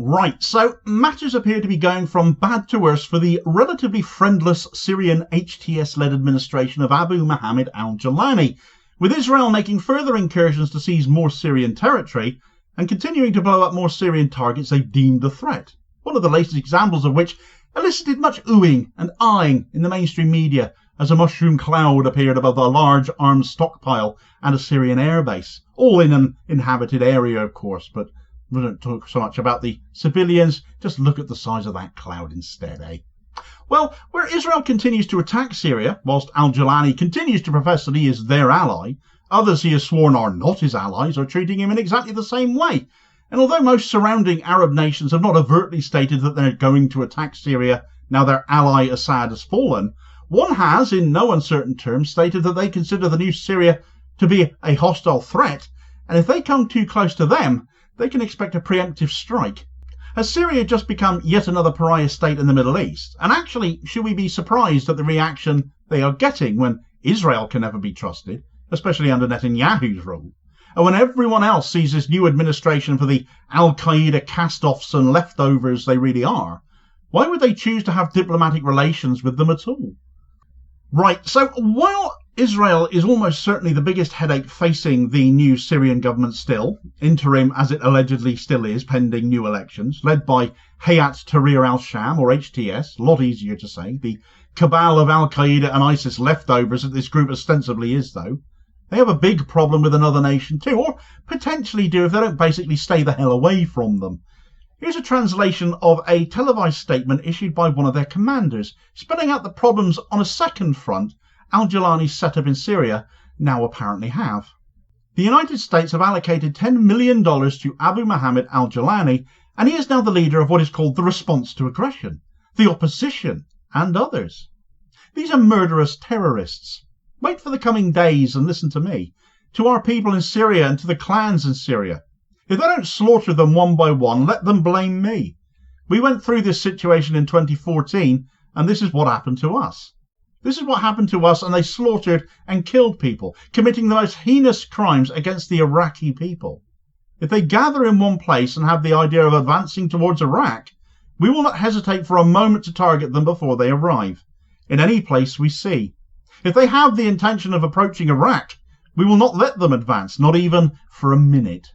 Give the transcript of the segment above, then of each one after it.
Right, so matters appear to be going from bad to worse for the relatively friendless Syrian HTS-led administration of Abu Mohammed al-Jolani, with Israel making further incursions to seize more Syrian territory and continuing to blow up more Syrian targets they've deemed a threat, one of the latest examples of which elicited much oohing and aahing in the mainstream media as a mushroom cloud appeared above a large arms stockpile and a Syrian airbase, all in an inhabited area, of course, but we don't talk so much about the civilians, just look at the size of that cloud instead, eh? Well, where Israel continues to attack Syria, whilst al-Julani continues to profess that he is their ally, others he has sworn are not his allies are treating him in exactly the same way. And although most surrounding Arab nations have not overtly stated that they're going to attack Syria now their ally Assad has fallen, one has, in no uncertain terms, stated that they consider the new Syria to be a hostile threat, and if they come too close to them, they can expect a preemptive strike. Has Syria just become yet another pariah state in the Middle East? And actually, should we be surprised at the reaction they are getting when Israel can never be trusted, especially under Netanyahu's rule? And when everyone else sees this new administration for the al-Qaeda cast-offs and leftovers they really are, why would they choose to have diplomatic relations with them at all? Right, so while Israel is almost certainly the biggest headache facing the new Syrian government still, interim as it allegedly still is pending new elections, led by Hayat Tahrir al-Sham, or HTS, a lot easier to say, the cabal of al-Qaeda and ISIS leftovers that this group ostensibly is though, they have a big problem with another nation too, or potentially do if they don't basically stay the hell away from them. Here's a translation of a televised statement issued by one of their commanders, spelling out the problems on a second front al-Jolani's setup in Syria now apparently have. The United States have allocated $10 million to Abu Mohammed al-Jolani, and he is now the leader of what is called the response to aggression, the opposition, and others. These are murderous terrorists. Wait for the coming days and listen to me, to our people in Syria and to the clans in Syria. If they don't slaughter them one by one, let them blame me. We went through this situation in 2014, and this is what happened to us. This is what happened to us, and they slaughtered and killed people, committing the most heinous crimes against the Iraqi people. If they gather in one place and have the idea of advancing towards Iraq, we will not hesitate for a moment to target them before they arrive, in any place we see. If they have the intention of approaching Iraq, we will not let them advance, not even for a minute.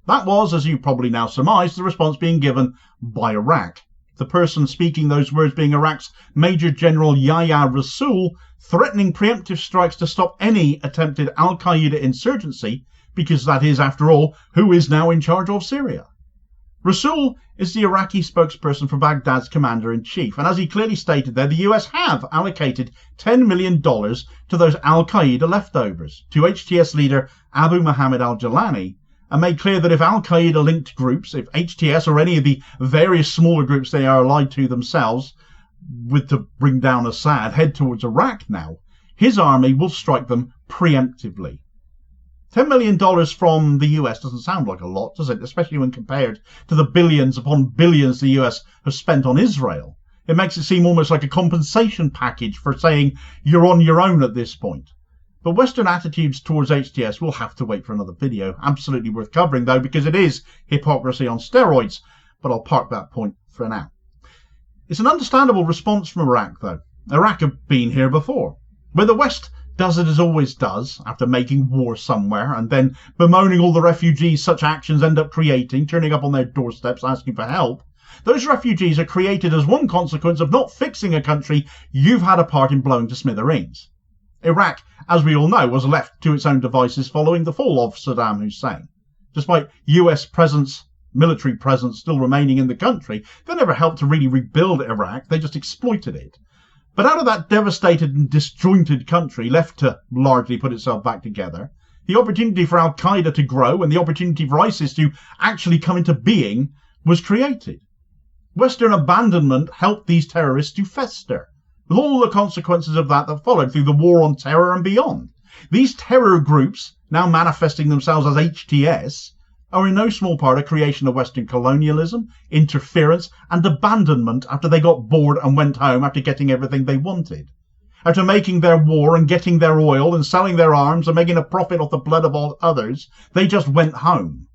That was, as you probably now surmise, the response being given by Iraq. The person speaking those words being Iraq's Major General Yahya Rasool, threatening preemptive strikes to stop any attempted al-Qaeda insurgency, because that is, after all, who is now in charge of Syria. Rasool is the Iraqi spokesperson for Baghdad's commander-in-chief, and as he clearly stated there, the US have allocated $10 million to those al-Qaeda leftovers, to HTS leader Abu Mohammed al-Jolani, and made clear that if al-Qaeda-linked groups, if HTS or any of the various smaller groups they are allied to themselves, with to bring down Assad, head towards Iraq now, his army will strike them preemptively. $10 million from the US doesn't sound like a lot, does it? Especially when compared to the billions upon billions the US have spent on Israel. It makes it seem almost like a compensation package for saying you're on your own at this point. But Western attitudes towards HTS will have to wait for another video. Absolutely worth covering, though, because it is hypocrisy on steroids. But I'll park that point for now. It's an understandable response from Iraq, though. Iraq have been here before. Where the West does it as always does, after making war somewhere, and then bemoaning all the refugees such actions end up creating, turning up on their doorsteps asking for help, those refugees are created as one consequence of not fixing a country you've had a part in blowing to smithereens. Iraq, as we all know, was left to its own devices following the fall of Saddam Hussein. Despite US presence, military presence still remaining in the country, they never helped to really rebuild Iraq, they just exploited it. But out of that devastated and disjointed country, left to largely put itself back together, the opportunity for al-Qaeda to grow and the opportunity for ISIS to actually come into being was created. Western abandonment helped these terrorists to fester, with all the consequences of that followed through the war on terror and beyond. These terror groups, now manifesting themselves as HTS, are in no small part a creation of Western colonialism, interference, and abandonment after they got bored and went home after getting everything they wanted. After making their war and getting their oil and selling their arms and making a profit off the blood of all others, they just went home.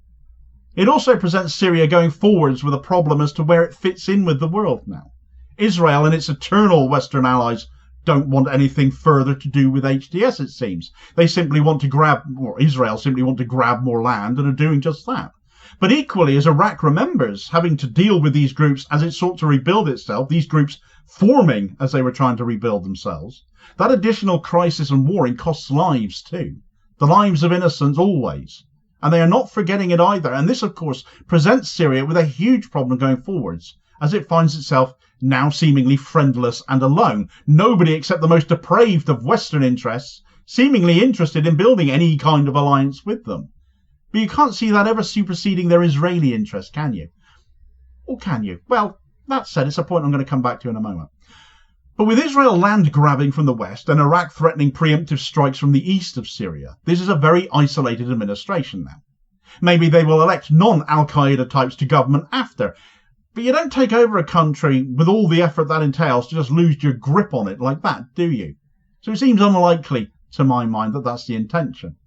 It also presents Syria going forwards with a problem as to where it fits in with the world now. Israel and its eternal Western allies don't want anything further to do with HTS, it seems. They simply want to grab, or Israel simply want to grab more land and are doing just that. But equally, as Iraq remembers, having to deal with these groups as it sought to rebuild itself, these groups forming as they were trying to rebuild themselves, that additional crisis and warring costs lives too. The lives of innocents always. And they are not forgetting it either. And this, of course, presents Syria with a huge problem going forwards, as it finds itself now seemingly friendless and alone. Nobody except the most depraved of Western interests seemingly interested in building any kind of alliance with them. But you can't see that ever superseding their Israeli interest, can you? Or can you? Well, that said, it's a point I'm going to come back to in a moment. But with Israel land grabbing from the west and Iraq threatening preemptive strikes from the east of Syria, this is a very isolated administration now. Maybe they will elect non-al-Qaeda types to government after. But you don't take over a country with all the effort that entails to just lose your grip on it like that, do you? So it seems unlikely, to my mind, that that's the intention.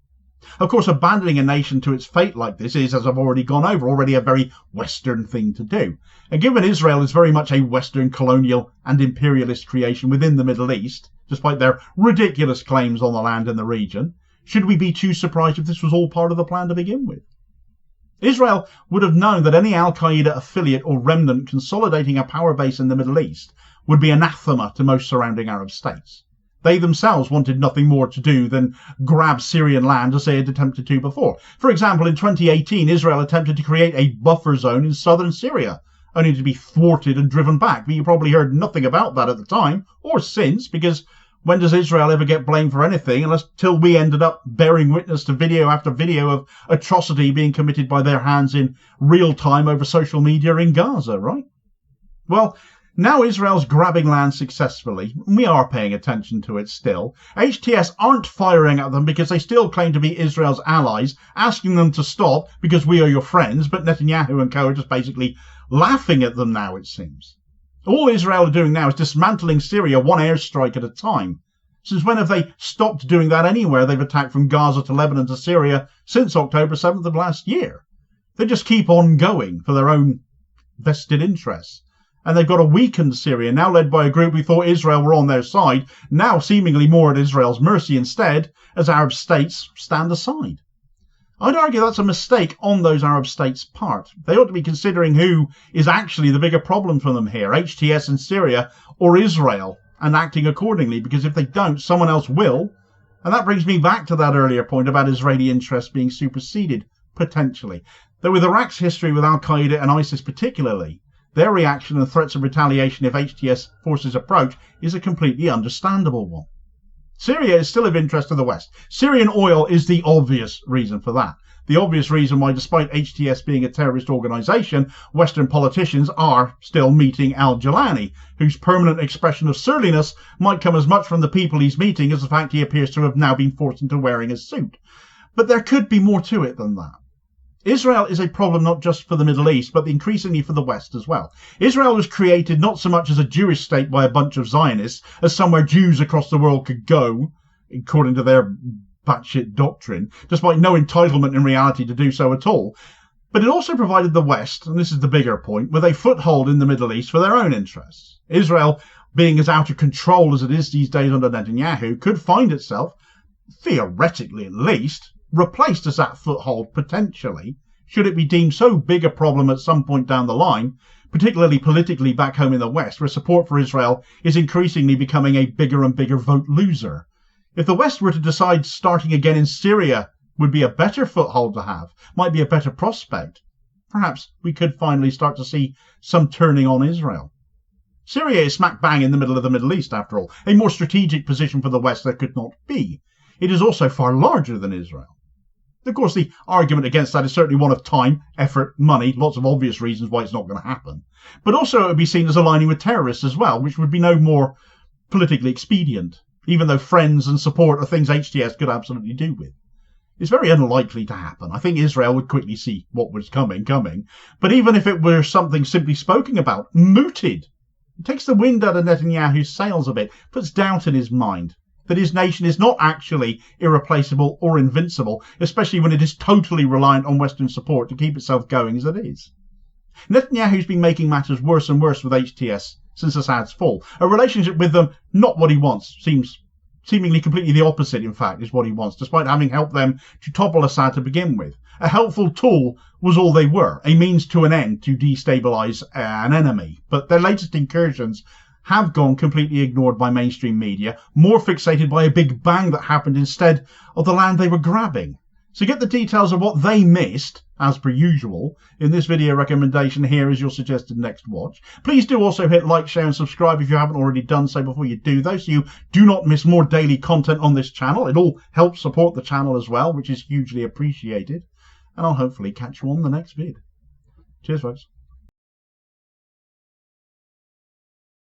Of course, abandoning a nation to its fate like this is, as I've already gone over, already a very Western thing to do. And given Israel is very much a Western colonial and imperialist creation within the Middle East, despite their ridiculous claims on the land in the region, should we be too surprised if this was all part of the plan to begin with? Israel would have known that any al-Qaeda affiliate or remnant consolidating a power base in the Middle East would be anathema to most surrounding Arab states. They themselves wanted nothing more to do than grab Syrian land as they had attempted to before. For example, in 2018, Israel attempted to create a buffer zone in southern Syria, only to be thwarted and driven back. But you probably heard nothing about that at the time, or since, because when does Israel ever get blamed for anything until we ended up bearing witness to video after video of atrocity being committed by their hands in real time over social media in Gaza, right? Well, now Israel's grabbing land successfully, and we are paying attention to it still. HTS aren't firing at them because they still claim to be Israel's allies, asking them to stop because we are your friends, but Netanyahu and co are just basically laughing at them now, it seems. All Israel are doing now is dismantling Syria one airstrike at a time. Since when have they stopped doing that anywhere they've attacked from Gaza to Lebanon to Syria since October 7th of last year? They just keep on going for their own vested interests. And they've got a weakened Syria, now led by a group who thought Israel were on their side, now seemingly more at Israel's mercy instead, as Arab states stand aside. I'd argue that's a mistake on those Arab states' part. They ought to be considering who is actually the bigger problem for them here, HTS in Syria or Israel, and acting accordingly, because if they don't, someone else will. And that brings me back to that earlier point about Israeli interests being superseded, potentially. Though with Iraq's history with al-Qaeda and ISIS particularly, their reaction and threats of retaliation if HTS forces approach is a completely understandable one. Syria is still of interest to the West. Syrian oil is the obvious reason for that. The obvious reason why, despite HTS being a terrorist organisation, Western politicians are still meeting al-Jolani, whose permanent expression of surliness might come as much from the people he's meeting as the fact he appears to have now been forced into wearing a suit. But there could be more to it than that. Israel is a problem not just for the Middle East, but increasingly for the West as well. Israel was created not so much as a Jewish state by a bunch of Zionists, as somewhere Jews across the world could go, according to their batshit doctrine, despite no entitlement in reality to do so at all. But it also provided the West, and this is the bigger point, with a foothold in the Middle East for their own interests. Israel, being as out of control as it is these days under Netanyahu, could find itself, theoretically at least, replaced as that foothold potentially, should it be deemed so big a problem at some point down the line, particularly politically back home in the West, where support for Israel is increasingly becoming a bigger and bigger vote loser. If the West were to decide starting again in Syria would be a better foothold to have, might be a better prospect, perhaps we could finally start to see some turning on Israel. Syria is smack bang in the middle of the Middle East, after all, a more strategic position for the West there could not be. It is also far larger than Israel. Of course, the argument against that is certainly one of time, effort, money, lots of obvious reasons why it's not going to happen. But also it would be seen as aligning with terrorists as well, which would be no more politically expedient, even though friends and support are things HTS could absolutely do with. It's very unlikely to happen. I think Israel would quickly see what was coming. But even if it were something simply spoken about, mooted, it takes the wind out of Netanyahu's sails a bit, puts doubt in his mind. that his nation is not actually irreplaceable or invincible, especially when it is totally reliant on Western support to keep itself going as it is. Netanyahu's been making matters worse and worse with HTS since Assad's fall. A relationship with them, not what he wants, seemingly completely the opposite, in fact, is what he wants, despite having helped them to topple Assad to begin with. A helpful tool was all they were, a means to an end to destabilise an enemy. But their latest incursions have gone completely ignored by mainstream media, more fixated by a big bang that happened instead of the land they were grabbing. So get the details of what they missed, as per usual, in this video recommendation here as your suggested next watch. Please do also hit like, share and subscribe if you haven't already done so before you do though, so you do not miss more daily content on this channel. It all helps support the channel as well, which is hugely appreciated. And I'll hopefully catch you on the next vid. Cheers folks.